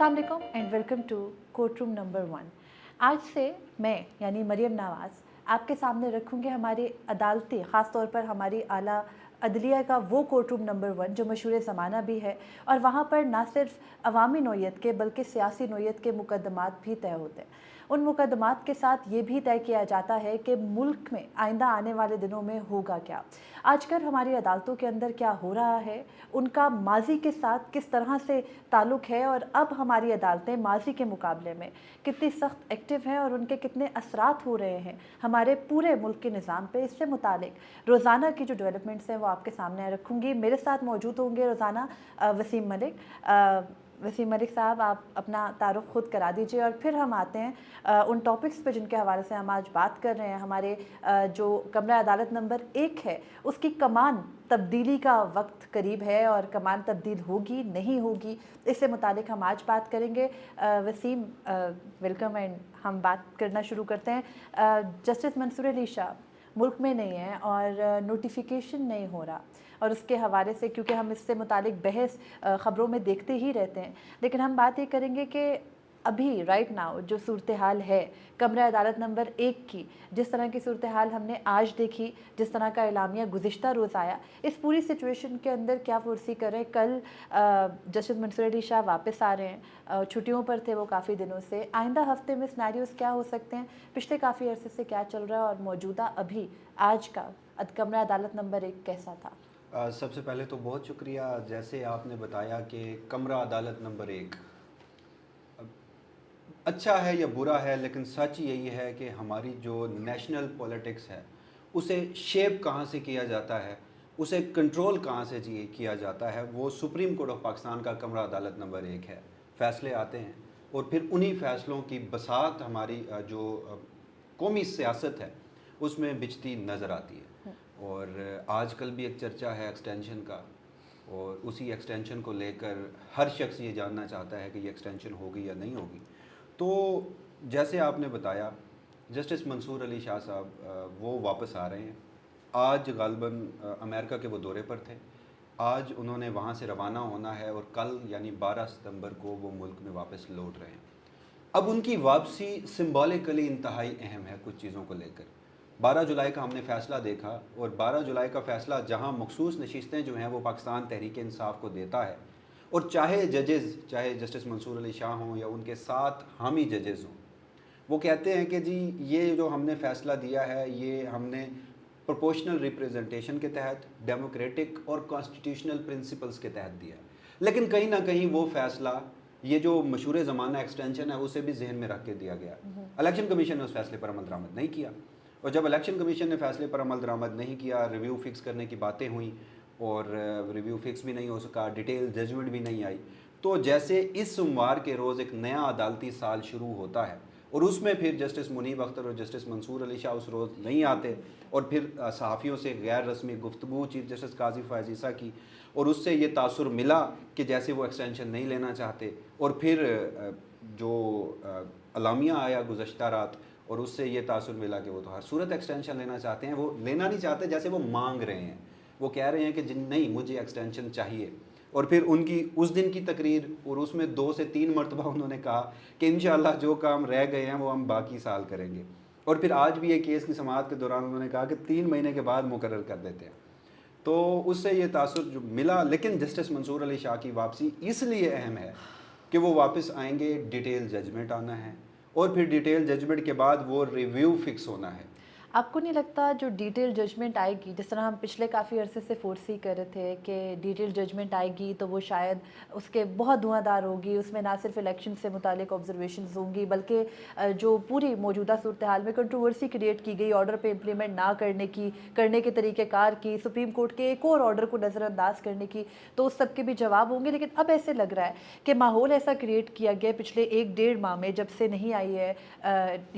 अस्सलाम वालेकुम and welcome to court room number 1। आज से मैं यानी मरियम नवाज़ आपके सामने रखूँगी हमारी अदालती, ख़ास तौर पर हमारी आला अदलिया का वो कोर्ट रूम नंबर 1 जो मशहूर ज़माना भी है, और वहाँ पर ना सिर्फ अवामी नौइयत के बल्कि सियासी नौइयत के मुकदमात भी तय होते हैं। उन मुकदमात के साथ ये भी तय किया जाता है कि मुल्क में आइंदा आने वाले दिनों में होगा क्या, आजकल हमारी अदालतों के अंदर क्या हो रहा है, उनका माजी के साथ किस तरह से ताल्लुक़ है, और अब हमारी अदालतें माजी के मुकाबले में कितनी सख्त एक्टिव हैं और उनके कितने असरात हो रहे हैं हमारे पूरे मुल्क के निज़ाम पे। इससे मुतालिक रोज़ाना की जो डेवलपमेंट्स हैं वो आपके सामने रखूँगी। मेरे साथ मौजूद होंगे रोज़ाना वसीम मलिक। वसीम मलिक साहब, आप अपना तारुफ खुद करा दीजिए और फिर हम आते हैं उन टॉपिक्स पे जिनके हवाले से हम आज बात कर रहे हैं। हमारे जो कमरा अदालत नंबर 1 है उसकी कमान तब्दीली का वक्त करीब है, और कमान तब्दील होगी नहीं होगी इससे मुतालिक हम आज बात करेंगे। वसीम, वेलकम एंड हम बात करना शुरू करते हैं। जस्टिस मंसूर अली शाह मुल्क में नहीं है और नोटिफिकेशन नहीं हो रहा, और उसके हवाले से क्योंकि हम इससे मुतालिक बहस ख़बरों में देखते ही रहते हैं, लेकिन हम बात ये करेंगे कि अभी राइट नाउ जो सूरत हाल है कमरा अदालत नंबर 1 की, जिस तरह की सूरत हाल हमने आज देखी, जिस तरह का एलामिया गुज़िश्ता रोज़ आया, इस पूरी सिचुएशन के अंदर क्या फोर्सी करें। कल जस्टिस मंसूर अली शाह वापस आ रहे हैं, छुट्टियों पर थे वो काफ़ी दिनों से। आइंदा हफ्ते में सिनेरियोज़ क्या हो सकते हैं, पिछले काफ़ी अरसे से क्या चल रहा है, और मौजूदा अभी आज का कमरा अदालत नंबर 1 कैसा था। सबसे पहले तो बहुत शुक्रिया। जैसे आपने बताया कि कमरा अदालत नंबर 1 अच्छा है या बुरा है, लेकिन सच यही है कि हमारी जो नेशनल पॉलिटिक्स है उसे शेप कहाँ से किया जाता है, उसे कंट्रोल कहाँ से किया जाता है, वो सुप्रीम कोर्ट ऑफ पाकिस्तान का कमरा अदालत नंबर 1 है। फ़ैसले आते हैं और फिर उन्हीं फ़ैसलों की बसात हमारी जो कौमी सियासत है उसमें बिछती नज़र आती है। और आजकल भी एक चर्चा है एक्सटेंशन का, और उसी एक्सटेंशन को लेकर हर शख्स ये जानना चाहता है कि ये एक्सटेंशन होगी या नहीं होगी। तो जैसे आपने बताया, जस्टिस मंसूर अली शाह साहब वो वापस आ रहे हैं। आज गालिबन अमेरिका के वो दौरे पर थे, आज उन्होंने वहाँ से रवाना होना है और कल यानी 12 सितंबर को वो मुल्क में वापस लौट रहे हैं। अब उनकी वापसी सिंबॉलिकली इंतहाई अहम है कुछ चीज़ों को लेकर। 12 जुलाई का हमने फ़ैसला देखा, और 12 जुलाई का फ़ैसला जहाँ मखसूस नशिस्तें जो हैं वो पाकिस्तान तहरीक इंसाफ को देता है, और चाहे जजेज़, चाहे जस्टिस मंसूर अली शाह हों या उनके साथ हामी जजेज़ हों, वो कहते हैं कि जी ये जो हमने फ़ैसला दिया है ये हमने प्रोपोर्शनल रिप्रेजेंटेशन के तहत, डेमोक्रेटिक और कॉन्स्टिट्यूशनल प्रिंसिपल्स के तहत दिया है। लेकिन कहीं ना कहीं वो फ़ैसला, ये जो मशहूर ज़माना एक्सटेंशन है, उसे भी जहन में रख के दिया गया। इलेक्शन कमीशन ने उस फैसले पर अमल दरामद नहीं किया, और जब इलेक्शन कमीशन ने फैसले पर अमल दरामद नहीं किया, रिव्यू फिक्स करने की बातें हुई और रिव्यू फिक्स भी नहीं हो सका, डिटेल जजमेंट भी नहीं आई। तो जैसे इस सोमवार के रोज़ एक नया अदालती साल शुरू होता है, और उसमें फिर जस्टिस मुनीब अख्तर और जस्टिस मंसूर अली शाह उस रोज़ नहीं आते, और फिर सहाफ़ियों से गैर रस्मी गुफ्तगू चीफ जस्टिस काजी फ़ायज़ ईसा की, और उससे ये तासुर मिला कि जैसे वो एक्सटेंशन नहीं लेना चाहते, और फिर जो अलामिया आया गुज़श्ता रात, और उससे ये तासुर मिला कि वो तो हर सूरत एक्सटेंशन लेना चाहते हैं। वो लेना नहीं चाहते, जैसे वो मांग रहे हैं, वो कह रहे हैं कि नहीं मुझे एक्सटेंशन चाहिए। और फिर उनकी उस दिन की तकरीर, और उसमें 2 से 3 मरतबा उन्होंने कहा कि इंशाअल्लाह जो काम रह गए हैं वो हम बाकी साल करेंगे। और फिर आज भी एक केस की समाअत के दौरान उन्होंने कहा कि 3 महीने के बाद मुकर्रर कर देते हैं। तो उससे ये तासुर जो मिला। लेकिन जस्टिस मंसूर अली शाह की वापसी इसलिए अहम है कि वो वापस आएंगे, डिटेल जजमेंट आना है, और फिर डिटेल जजमेंट के बाद वो रिव्यू फिक्स होना है। आपको नहीं लगता जो डिटेल जजमेंट आएगी, जिस तरह हम पिछले काफ़ी अरसे से फोर्सी कर रहे थे कि डिटेल जजमेंट आएगी तो वो शायद उसके बहुत धुआंधार होगी, उसमें ना सिर्फ इलेक्शन से मुतालिक ऑब्जर्वेशंस होंगी बल्कि जो पूरी मौजूदा सूरत हाल में कंट्रोवर्सी क्रिएट की गई ऑर्डर पे इम्प्लीमेंट ना करने के तरीक़ेकार की, सुप्रीम कोर्ट के एक और ऑर्डर को नज़रअंदाज करने की, तो उस सब के भी जवाब होंगे। लेकिन अब ऐसे लग रहा है कि माहौल ऐसा क्रिएट किया गया पिछले 1-1.5 माह में, जब से नहीं आई है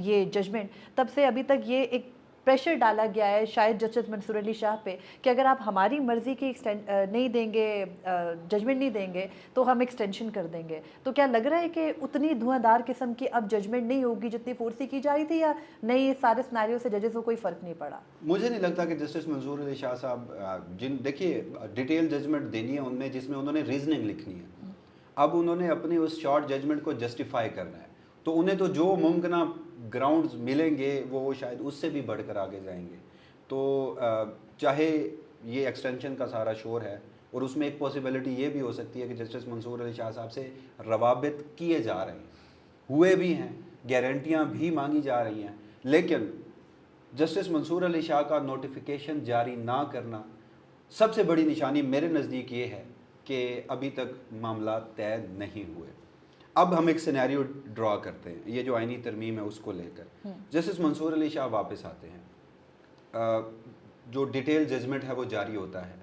ये जजमेंट, तब से अभी तक ये एक प्रेशर डाला गया है शायद जस्टिस मंसूर अली शाह पे कि अगर आप हमारी मर्ज़ी की नहीं देंगे, जजमेंट नहीं देंगे तो हम एक्सटेंशन कर देंगे। तो क्या लग रहा है कि उतनी धुआंधार किस्म की अब जजमेंट नहीं होगी जितनी फोर्सी की जा रही थी, या नहीं सारे सिनेरियो से जजेस को कोई फ़र्क नहीं पड़ा? मुझे नहीं लगता कि जस्टिस मंसूर अली शाह साहब देखिए डिटेल जजमेंट देनी है उनमें, जिसमें उन्होंने रीजनिंग लिखनी है। اب انہوں نے اپنی اس شارٹ ججمنٹ کو جسٹیفائی کرنا ہے، تو انہیں تو جو ممکنہ گراؤنڈز ملیں گے وہ شاید اس سے بھی بڑھ کر آگے جائیں گے. تو چاہے یہ ایکسٹینشن کا سارا شور ہے، اور اس میں ایک پاسبلٹی یہ بھی ہو سکتی ہے کہ جسٹس منصور علی شاہ صاحب سے روابط کیے جا رہے ہیں، ہوئے بھی ہیں، گارنٹیاں بھی مانگی جا رہی ہیں، لیکن جسٹس منصور علی شاہ کا نوٹیفیکیشن جاری نہ کرنا سب سے بڑی نشانی میرے نزدیک یہ ہے کہ ابھی تک معاملات طے نہیں ہوئے. اب ہم ایک سینیریو ڈرا کرتے ہیں، یہ جو آئینی ترمیم ہے اس کو لے کر. جسٹس منصور علی شاہ واپس آتے ہیں، جو ڈیٹیل ججمنٹ ہے وہ جاری ہوتا ہے،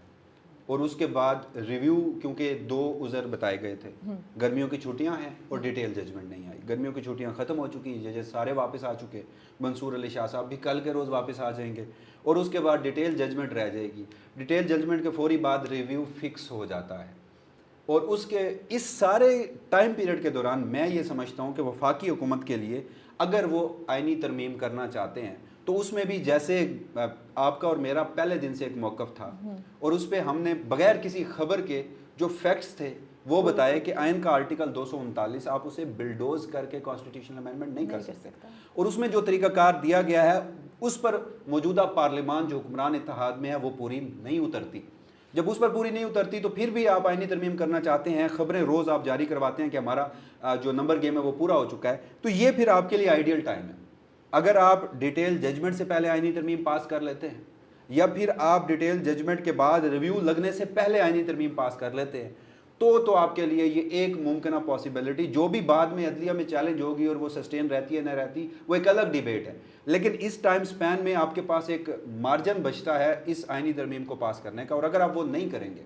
اور اس کے بعد ریویو، کیونکہ 2 عذر بتائے گئے تھے، گرمیوں کی چھٹیاں ہیں اور ڈیٹیل ججمنٹ نہیں آئی. گرمیوں کی چھٹیاں ختم ہو چکی، ججز سارے واپس آ چکے، منصور علی شاہ صاحب بھی کل کے روز واپس آ جائیں گے، اور اس کے بعد ڈیٹیل ججمنٹ رہ جائے گی. ڈیٹیل ججمنٹ کے فوری بعد ریویو فکس ہو جاتا ہے، اور اس سارے ٹائم پیریڈ کے دوران میں یہ سمجھتا ہوں کہ وفاقی حکومت کے لیے اگر وہ آئینی ترمیم کرنا چاہتے ہیں تو اس میں بھی جیسے آپ کا اور میرا پہلے دن سے ایک موقف تھا، اور اس پہ ہم نے بغیر کسی خبر کے جو فیکٹس تھے وہ بتائے کہ آئین کا آرٹیکل 239 آپ اسے بلڈوز کر کے کانسٹیٹیوشنل امینڈمنٹ نہیں کر سکتے، اور اس میں جو طریقہ کار دیا گیا ہے اس پر موجودہ پارلیمان جو حکمران اتحاد میں ہے وہ پوری نہیں اترتی. جب اس پر پوری نہیں اترتی تو پھر بھی آپ آئینی ترمیم کرنا چاہتے ہیں، خبریں روز آپ جاری کرواتے ہیں کہ ہمارا جو نمبر گیم ہے وہ پورا ہو چکا ہے، تو یہ پھر آپ کے لیے آئیڈیل ٹائم ہے. اگر آپ ڈیٹیل ججمنٹ سے پہلے آئینی ترمیم پاس کر لیتے ہیں، یا پھر آپ ڈیٹیل ججمنٹ کے بعد ریویو لگنے سے پہلے آئینی ترمیم پاس کر لیتے ہیں، تو آپ کے لیے یہ ایک ممکنہ پاسبلٹی جو بھی بعد میں عدلیہ میں چیلنج ہوگی اور وہ سسٹین رہتی ہے نہ رہتی وہ ایک الگ ڈیبیٹ ہے، لیکن اس ٹائم سپین میں آپ کے پاس ایک مارجن بچتا ہے اس آئینی ترمیم کو پاس کرنے کا. اور اگر آپ وہ نہیں کریں گے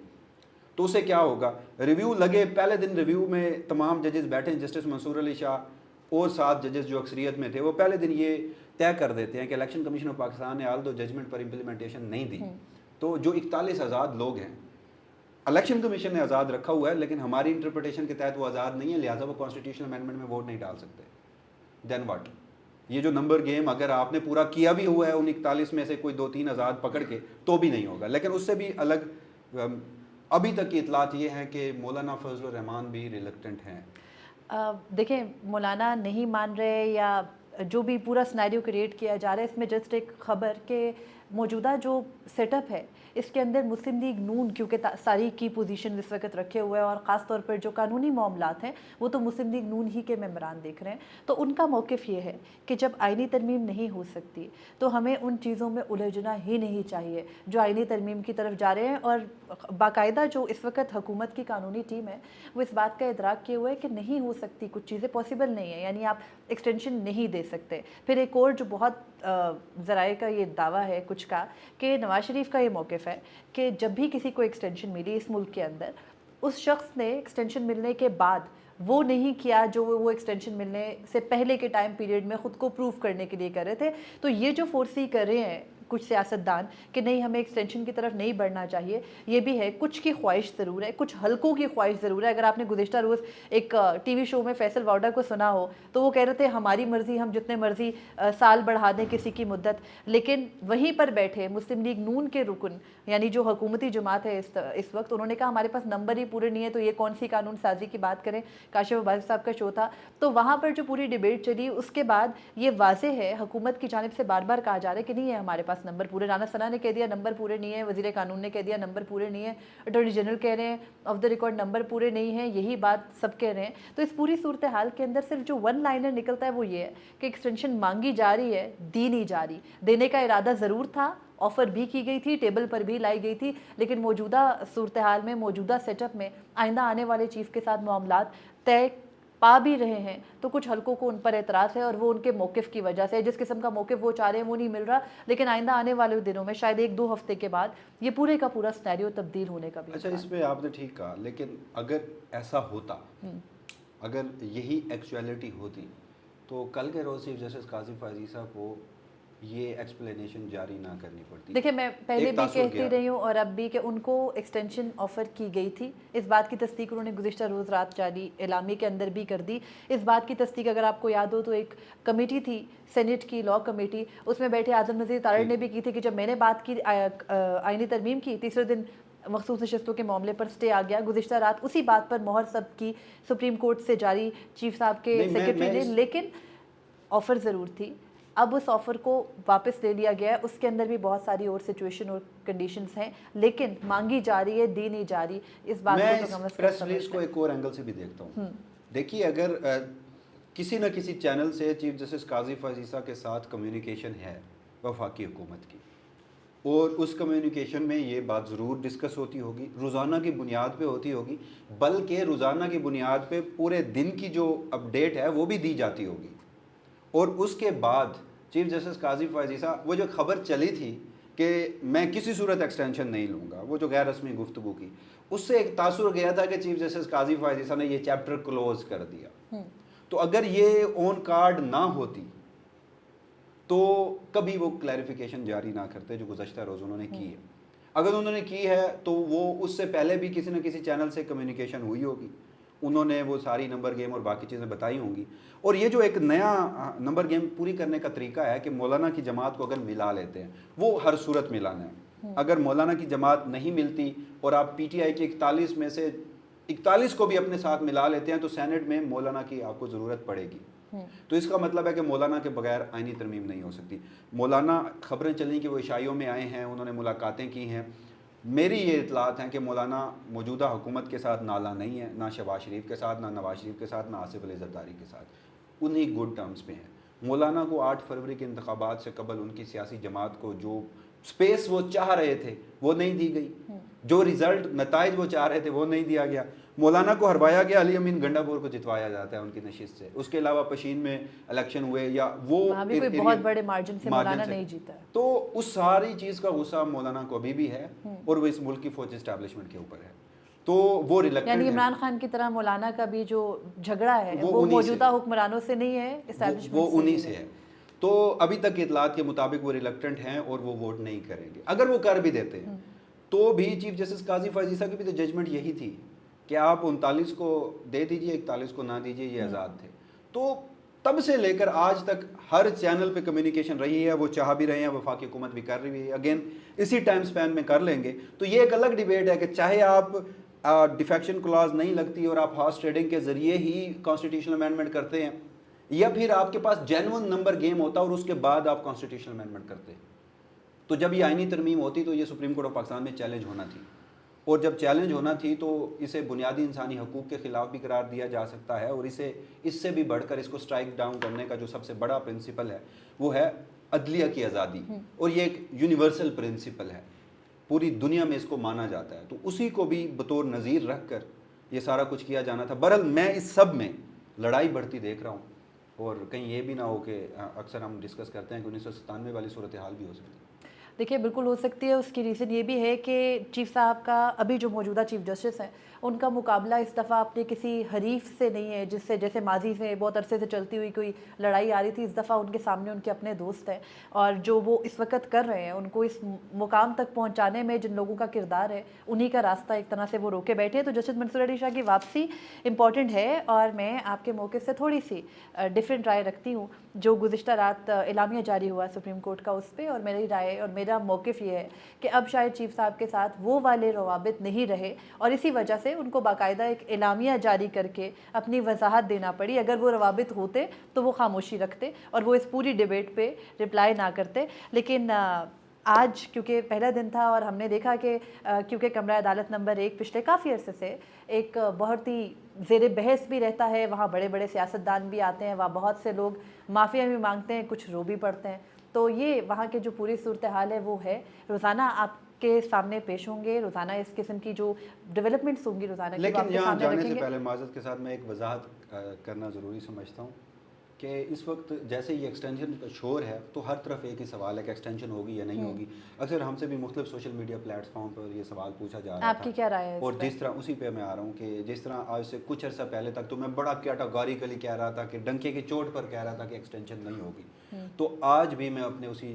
تو اسے کیا ہوگا، ریویو لگے پہلے دن ریویو میں تمام ججز بیٹھے، جسٹس منصور علی شاہ اور 7 ججز جو اکثریت میں تھے وہ پہلے دن یہ طے کر دیتے ہیں کہ الیکشن کمیشن آف پاکستان نے آل دو ججمنٹ پر امپلیمنٹیشن نہیں دی. تو جو 41 آزاد لوگ ہیں الیکشن کمیشن نے آزاد رکھا ہوا ہے، لیکن ہماری انٹرپریٹیشن کے تحت وہ آزاد نہیں ہے، لہٰذا وہ کانسٹیٹیوشنل امینڈمنٹ میں ووٹ نہیں ڈال سکتے. دین واٹ؟ یہ جو نمبر گیم اگر آپ نے پورا کیا بھی ہوا ہے ان 41 میں سے کوئی 2-3 آزاد پکڑ کے تو بھی نہیں ہوگا. لیکن اس سے بھی الگ ابھی تک کی اطلاعات یہ ہیں کہ مولانا فضل الرحمان بھی ریلیکٹنٹ ہیں. دیکھیں، مولانا نہیں مان رہے یا جو بھی پورا سنیریو کریٹ کیا جا رہا ہے، اس میں جسٹ ایک خبر کہ موجودہ جو سیٹ اپ ہے اس کے اندر مسلم لیگ نون کیونکہ ساری کی پوزیشن اس وقت رکھے ہوئے ہیں، اور خاص طور پر جو قانونی معاملات ہیں وہ تو مسلم لیگ نون ہی کے ممبران دیکھ رہے ہیں. تو ان کا موقف یہ ہے کہ جب آئینی ترمیم نہیں ہو سکتی تو ہمیں ان چیزوں میں الجھنا ہی نہیں چاہیے جو آئینی ترمیم کی طرف جا رہے ہیں. اور باقاعدہ جو اس وقت حکومت کی قانونی ٹیم ہے وہ اس بات کا ادراک کیے ہوئے کہ نہیں ہو سکتی، کچھ چیزیں پاسبل نہیں ہیں، یعنی آپ ایکسٹینشن نہیں دے سکتے. پھر ایک اور جو بہت ذرائع کا یہ دعویٰ ہے کچھ کا کہ نواز شریف کا یہ موقف ہے کہ جب بھی کسی کو ایکسٹینشن ملی اس ملک کے اندر، اس شخص نے ایکسٹینشن ملنے کے بعد وہ نہیں کیا جو وہ ایکسٹینشن ملنے سے پہلے کے ٹائم پیریڈ میں خود کو پروف کرنے کے لیے کر رہے تھے. تو یہ جو فورسی کر رہے ہیں کچھ سیاستدان کہ نہیں ہمیں ایکسٹینشن کی طرف نہیں بڑھنا چاہیے، یہ بھی ہے کچھ کی خواہش ضرور ہے، کچھ حلقوں کی خواہش ضرور ہے. اگر آپ نے گزشتہ روز ایک ٹی وی شو میں فیصل واؤڈا کو سنا ہو تو وہ کہہ رہے تھے ہماری مرضی، ہم جتنے مرضی سال بڑھا دیں کسی کی مدت، لیکن وہیں پر بیٹھے مسلم لیگ نون کے رکن یعنی جو حکومتی جماعت ہے اس وقت، انہوں نے کہا ہمارے پاس نمبر ہی پورے نہیں ہے تو یہ کون سی قانون سازی کی بات کریں. کاشف عباسی صاحب کا شو تھا تو وہاں پر جو پوری ڈیبیٹ چلی اس کے بعد یہ واضح ہے حکومت کی جانب سے بار بار کہا جا رہا ہے کہ نہیں ہے ہمارے پاس نمبر پورے. رانا ثنا نے کہہ دیا نمبر پورے نہیں ہے، وزیر قانون نے کہہ دیا نمبر پورے نہیں ہے، اٹارنی جنرل کہہ رہے ہیں آف دا ریکارڈ نمبر پورے نہیں ہیں، یہی بات سب کہہ رہے ہیں. تو اس پوری صورتحال کے اندر صرف جو ون لائنر نکلتا ہے وہ یہ ہے کہ ایکسٹینشن مانگی جا رہی ہے، دی نہیں جا رہی. دینے کا ارادہ ضرور تھا، آفر بھی کی گئی تھی، ٹیبل پر بھی لائی گئی تھی، لیکن موجودہ صورتحال میں، موجودہ سیٹ اپ میں آئندہ آنے والے چیف کے ساتھ معاملات طے پا بھی رہے ہیں تو کچھ حلقوں کو ان پر اعتراض ہے اور وہ ان کے موقف کی وجہ سے، جس قسم کا موقف وہ چاہ رہے ہیں وہ نہیں مل رہا. لیکن آئندہ آنے والے دنوں میں شاید 1-2 ہفتے کے بعد یہ پورے کا پورا سینیریو تبدیل ہونے کا بھی. اچھا، اس پہ آپ نے ٹھیک کہا، لیکن اگر ایسا ہوتا، اگر یہی ایکچویلٹی ہوتی تو کل کے روز چیف جسٹس قاضی فائزی صاحب کو یہ ایکسپلینیشن جاری نہ کرنی پڑتی. دیکھیں میں پہلے بھی کہتی رہی ہوں اور اب بھی کہ ان کو ایکسٹینشن آفر کی گئی تھی، اس بات کی تصدیق انہوں نے گزشتہ روز رات جاری اعلامیے کے اندر بھی کر دی. اس بات کی تصدیق اگر آپ کو یاد ہو تو ایک کمیٹی تھی سینٹ کی لاء کمیٹی، اس میں بیٹھے اعظم نذیر تارڑ نے بھی کی تھی کہ جب میں نے بات کی آئینی ترمیم کی تیسرے دن मखसूस नशस्तों के मामले पर स्टे आ गया। गुज़िश्ता रात उसी बात पर मोहर सब की सुप्रीम कोर्ट से जारी चीफ साहब के नहीं, सेक्रेटरी मैं ने, इस- लेकिन ऑफ़र ज़रूर थी। अब उस ऑफ़र को वापस ले लिया गया है, उसके अंदर भी बहुत सारी और सिचुएशन और कंडीशंस हैं, लेकिन मांगी जा रही है, दी नहीं जा रही। इस बात मैं को इस तो कम से कम प्रेस रिलीज समझना को है। एक और एंगल से भी देखता हूँ। देखिए, अगर किसी न किसी चैनल से चीफ जस्टिस काजी फजीसा के साथ कम्युनिकेशन है वफाकी हुकूमत की, और उस कम्युनिकेशन में ये बात ज़रूर डिस्कस होती होगी, रोज़ाना की बुनियाद पे होती होगी, बल्कि रोज़ाना की बुनियाद पे पूरे दिन की जो अपडेट है वो भी दी जाती होगी। और उसके बाद चीफ जस्टिस काजी फजीसा, वो जो खबर चली थी कि मैं किसी सूरत एक्सटेंशन नहीं लूँगा, वो जो गैर रस्मी गुफ्तगू की, उससे एक तासुर गया था कि चीफ जस्टिस काजी फजीसा ने ये चैप्टर क्लोज कर दिया। तो अगर ये ऑन कार्ड ना होती तो कभी वो क्लैरिफिकेशन जारी ना करते जो गुज़श्ता रोज़ उन्होंने की है। अगर उन्होंने की है तो वो उससे पहले भी किसी न किसी चैनल से कम्युनिकेशन हुई होगी, उन्होंने वो सारी नंबर गेम और बाकी चीज़ें बताई होंगी। और ये जो एक नया नंबर गेम पूरी करने का तरीका है कि मौलाना की जमात को अगर मिला लेते हैं, वो हर सूरत मिलाना है। अगर मौलाना की जमात नहीं मिलती और आप पीटीआई के 41 में से 41 को भी अपने साथ मिला लेते हैं तो सेनेट में मौलाना की आपको ज़रूरत पड़ेगी। तो इसका मतलब है कि मौलाना के बगैर आईनी तरमीम नहीं हो सकती। मौलाना, खबरें चली कि वो ईशाइयों में आए हैं, उन्होंने मुलाकातें की हैं। मेरी ये इतलात हैं कि मौलाना मौजूदा हुकूमत के साथ नाला नहीं है, ना शहबाज शरीफ के साथ, ना नवाज शरीफ के साथ, ना आसिफ अली ज़रदारी के साथ, उन्हीं गुड टर्म्स पे हैं। मौलाना को 8 फरवरी के इंतखाबात से कबल उनकी सियासी जमात को जो स्पेस वो चाह रहे थे वो नहीं दी गई, जो रिज़ल्ट नताइज वो चाह रहे थे वो नहीं दिया गया। मौलाना को हरवाया गया, अली अमीन गंडापुर को जितवाया जाता है उनकी नशिस्त से। उसके अलावा पशीन में इलेक्शन हुए या वो वहाँ भी कोई बहुत बड़े मार्जिन से मौलाना नहीं जीता है। तो उस सारी चीज़ का गुस्सा मौलाना को अभी भी है और वो इस मुल्क की फौज इस्टेब्लिशमेंट के ऊपर है। तो वो रिलेक्टेंट यानी है, इमरान खान की तरह मौलाना का भी जो झगड़ा है वो वो उन्हीं मौजूदा से- हुक्मरानों से नहीं है, वो एस्टैब्लिशमेंट से उन्हीं ही से है। तो अभी तक के इतलात के मुताबिक वो रिलेक्टेंट हैं और वो वोट नहीं करेंगे। अगर वो कर भी देते हैं तो भी चीफ जस्टिस काजी फजीसा की भी तो जजमेंट यही थी कि आप 39 को दे दीजिए, 41 को ना दीजिए, ये आज़ाद थे। तो तब से लेकर आज तक हर चैनल पे कम्युनिकेशन रही है, वो चाह भी रहे हैं, वफाकी हुकूमत भी कर रही है, अगेन इसी टाइम स्पैन में कर लेंगे। तो ये एक अलग डिबेट है कि चाहे आप डिफेक्शन क्लॉज नहीं लगती और आप हॉर्स ट्रेडिंग के ज़रिए ही कॉन्स्टिट्यूशनल अमेंडमेंट करते हैं, या फिर आपके पास जेन्युइन नंबर गेम होता और उसके बाद आप कॉन्स्टिट्यूशनल अमेंडमेंट करते। तो जब ये आईनी तरमीम होती तो ये सुप्रीम कोर्ट ऑफ पाकिस्तान में चैलेंज होना थी, और जब चैलेंज होना थी तो इसे बुनियादी इंसानी हकूक़ के ख़िलाफ़ भी करार दिया जा सकता है, और इसे इससे भी बढ़कर इसको स्ट्राइक डाउन करने का जो सबसे बड़ा प्रिंसिपल है वो है अदलिया की आज़ादी, और ये एक यूनिवर्सल प्रिंसिपल है, पूरी दुनिया में इसको माना जाता है। तो उसी को भी बतौर नज़ीर रख कर ये सारा कुछ किया जाना था। बहरहाल मैं इस सब में लड़ाई बढ़ती देख रहा हूँ, और कहीं ये भी ना हो कि अक्सर हम डिस्कस करते हैं कि 1997 वाली सूरत हाल भी हो सकती है। देखिए बिल्कुल हो सकती है। उसकी रीज़न ये भी है कि चीफ साहब का अभी जो मौजूदा चीफ जस्टिस हैं उनका मुकाबला इस दफ़ा अपने किसी हरीफ से नहीं है, जिससे जैसे माजी से बहुत अरसे से चलती हुई कोई लड़ाई आ रही थी। इस दफ़ा उनके सामने उनके अपने दोस्त हैं, और जो वो इस वक्त कर रहे हैं उनको इस मुकाम तक पहुँचाने में जिन लोगों का किरदार है उन्हीं का रास्ता एक तरह से वो रोके बैठे हैं। तो जस्टिस मंसूर अली शाह की वापसी इंपॉर्टेंट है, और मैं आपके मौके से थोड़ी सी डिफरेंट राय रखती हूँ। जो गुज़िश्ता रात एलामिया जारी हुआ सुप्रीम कोर्ट का, उस पर और मेरी राय और मेरा मौक़िफ़ ये है कि अब शायद चीफ साहब के साथ वो वाले रवाबित नहीं रहे, और इसी वजह से उनको बाकायदा एक एलामिया जारी करके अपनी वजाहत देना पड़ी। अगर वो रवाबित होते तो वो खामोशी रखते और वो इस पूरी डिबेट पे रिप्लाई ना करते। लेकिन आज क्योंकि पहला दिन था और हमने देखा कि क्योंकि कमरा अदालत नंबर 1 पिछले काफ़ी अरसे से एक बहुत ही ज़ेर बहस भी रहता है, वहाँ बड़े बड़े सियासतदान भी आते हैं, वहाँ बहुत से लोग माफ़िया भी मांगते हैं, कुछ रो भी पड़ते हैं। तो ये वहाँ की जो पूरी सूरत हाल है वो है। रोज़ाना आपके सामने पेश होंगे, रोज़ाना इस किस्म की जो डेवलपमेंट्स होंगी रोज़ाना की, लेकिन यहाँ जाने से रखेंगे। पहले माज़रत के साथ मैं एक वजाहत करना ज़रूरी समझता हूँ कि इस वक्त जैसे ये एक्सटेंशन का शोर है तो हर तरफ एक ही सवाल है कि एक्सटेंशन होगी या नहीं होगी। अक्सर हमसे भी मुख्तलिफ सोशल मीडिया प्लेटफॉर्म पर ये सवाल पूछा जा रहा आपकी था। क्या राय है इस और पर? जिस तरह उसी पे मैं आ रहा हूँ कि जिस तरह आज से कुछ अर्सा पहले तक तो मैं बड़ा कैटेगोरिकली कह रहा था कि डंके की चोट पर कह रहा था कि एक्सटेंशन नहीं होगी, तो आज भी मैं अपने उसी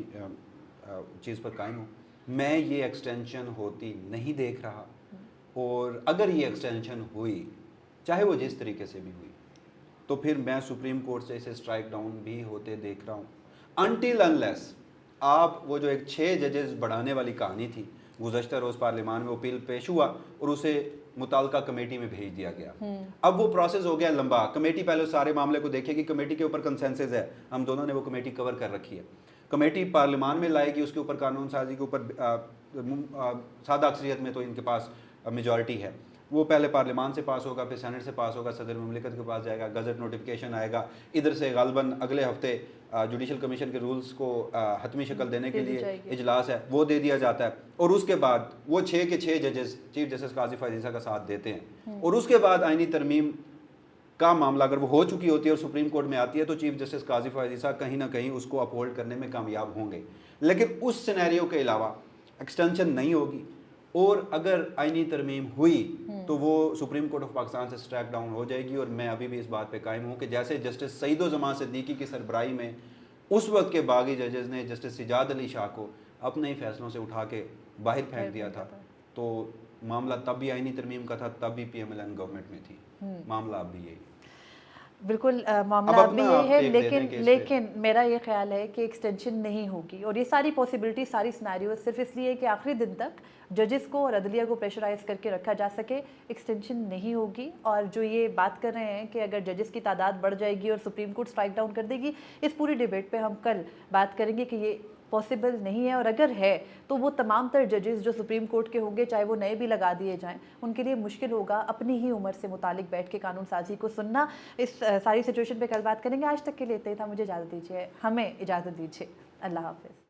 चीज़ पर कायम हूँ। मैं ये एक्सटेंशन होती नहीं देख रहा, और अगर ये एक्सटेंशन हुई, चाहे वो जिस तरीके से भी हुई, तो फिर मैं सुप्रीम कोर्ट से इसे स्ट्राइक डाउन भी होते देख रहा हूँ। अनटिल अनलेस आप वो जो एक 6 जजेस बढ़ाने वाली कहानी थी गुज़श्ता रोज़ पार्लियामान में वो बिल पेश हुआ और उसे मुताल्लिका कमेटी में भेज दिया गया। अब वो प्रोसेस हो गया लंबा, कमेटी पहले सारे मामले को देखेगी, कमेटी के ऊपर कंसेंसस है, हम दोनों ने वो कमेटी कवर कर रखी है, कमेटी पार्लियामान में लाएगी, उसके ऊपर कानून साजी के ऊपर सादा अक्सरियत में तो इनके पास मेजॉरिटी है, वो पहले पार्लियामान से पास होगा, फिर सेनेट से पास होगा, सदर ममलिकत के पास जाएगा, गजट नोटिफिकेशन आएगा, इधर से गालबन अगले हफ्ते जुडिशल कमीशन के रूल्स को हतमी शक्ल देने के लिए इजलास है, वो दे दिया जाता है, और उसके बाद वो 6 के 6 जजेस चीफ जस्टिस काजी फायजीसा का साथ देते हैं, और उसके बाद आईनी तरमीम का मामला अगर वो हो चुकी होती है और सुप्रीम कोर्ट में आती है तो चीफ जस्टिस काजी फायजीसा कहीं ना कहीं उसको अपहोल्ड करने में कामयाब होंगे। लेकिन उस सिनेरियो के अलावा एक्सटेंशन नहीं होगी, और अगर आईनी तरमीम हुई तो वो सुप्रीम कोर्ट ऑफ पाकिस्तान से स्ट्रैक डाउन हो जाएगी। और मैं अभी भी इस बात पे कायम हूँ कि जैसे जस्टिस सईद-उज़्ज़मान सिद्दीकी की सरबराही में उस वक्त के बागी जजेस ने जस्टिस सिजाद अली शाह को अपने ही फैसलों से उठा के बाहर फेंक दिया था, तो मामला तब भी आईनी तरमीम का था, तब भी PMLN गवर्नमेंट में थी, मामला अब भी यही। बिल्कुल मामला अब भी यही है, लेकिन मेरा ये ख्याल है कि एक्सटेंशन नहीं होगी, और ये सारी पॉसिबिलिटी, सारी सिनेरियो सिर्फ इसलिए कि आखिरी दिन तक जजेस को और अदलिया को प्रेशराइज करके रखा जा सके। एक्सटेंशन नहीं होगी, और जो ये बात कर रहे हैं कि अगर जजेस की तादाद बढ़ जाएगी और सुप्रीम कोर्ट स्ट्राइक डाउन कर देगी, इस पूरी डिबेट पे हम कल बात करेंगे कि ये पॉसिबल नहीं है, और अगर है तो वो तमाम तर जजेस जो सुप्रीम कोर्ट के होंगे, चाहे वो नए भी लगा दिए जाएं, उनके लिए मुश्किल होगा अपनी ही उम्र से मुतालिक बैठ के कानून साजी को सुनना। इस सारी सिचुएशन पे कल बात करेंगे। आज तक के लिए इतना ही था, मुझे इजाज़त दीजिए, हमें इजाज़त दीजिए, अल्लाह हाफ़िज़।